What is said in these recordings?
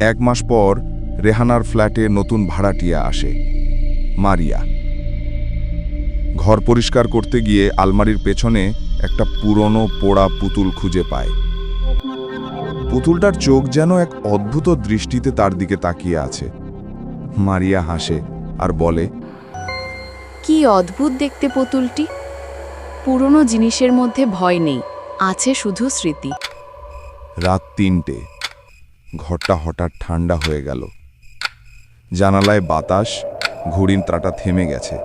1 মাস পর রেহানার ফ্ল্যাটে নতুন ভাড়াটিয়া আসে, মারিয়া। ঘর পরিষ্কার করতে গিয়ে আলমারির পেছনে একটা পুরনো পোড়া পুতুল খুঁজে পায়। পুতুলটার চোখ যেন এক অদ্ভুত দৃষ্টিতে তার দিকে তাকিয়ে আছে। মারিয়া হাসে আর বলে, কি অদ্ভুত দেখতে পুতুলটি। পুরনো জিনিসের মধ্যে ভয় নেই, আছে শুধু স্মৃতি। রাত 3টে। ঘরটা হঠাৎ ঠান্ডা হয়ে গেল। জানালায় বাতাস, ঘড়ির কাঁটা থেমে গেছে,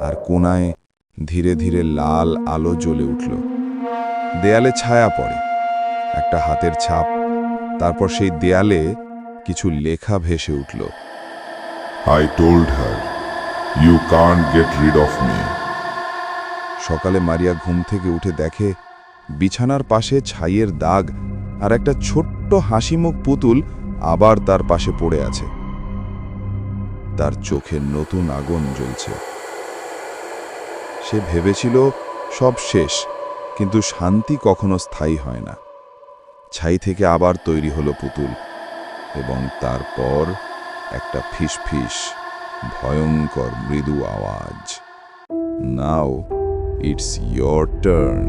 আর কোণায় ধীরে ধীরে লাল আলো জ্বলে উঠল। দেয়ালে ছায়া পড়ে, একটা হাতের ছাপ, তারপর সেই দেয়ালে কিছু লেখা ভেসে উঠল। I told her, you can't get rid of me. সকালে মারিয়া ঘুম থেকে উঠে দেখে বিছানার পাশে ছাইয়ের দাগ, আর একটা ছোট্ট হাসিমুখ পুতুল আবার তার পাশে পড়ে আছে। তার চোখে নতুন আগুন জ্বলছে। সে ভেবেছিল সব শেষ, কিন্তু শান্তি কখনো স্থায়ী হয় না। ছাই থেকে আবার তৈরি হলো পুতুল, এবং তারপর একটা ফিসফিস, ভয়ঙ্কর মৃদু আওয়াজ। Now it's your turn.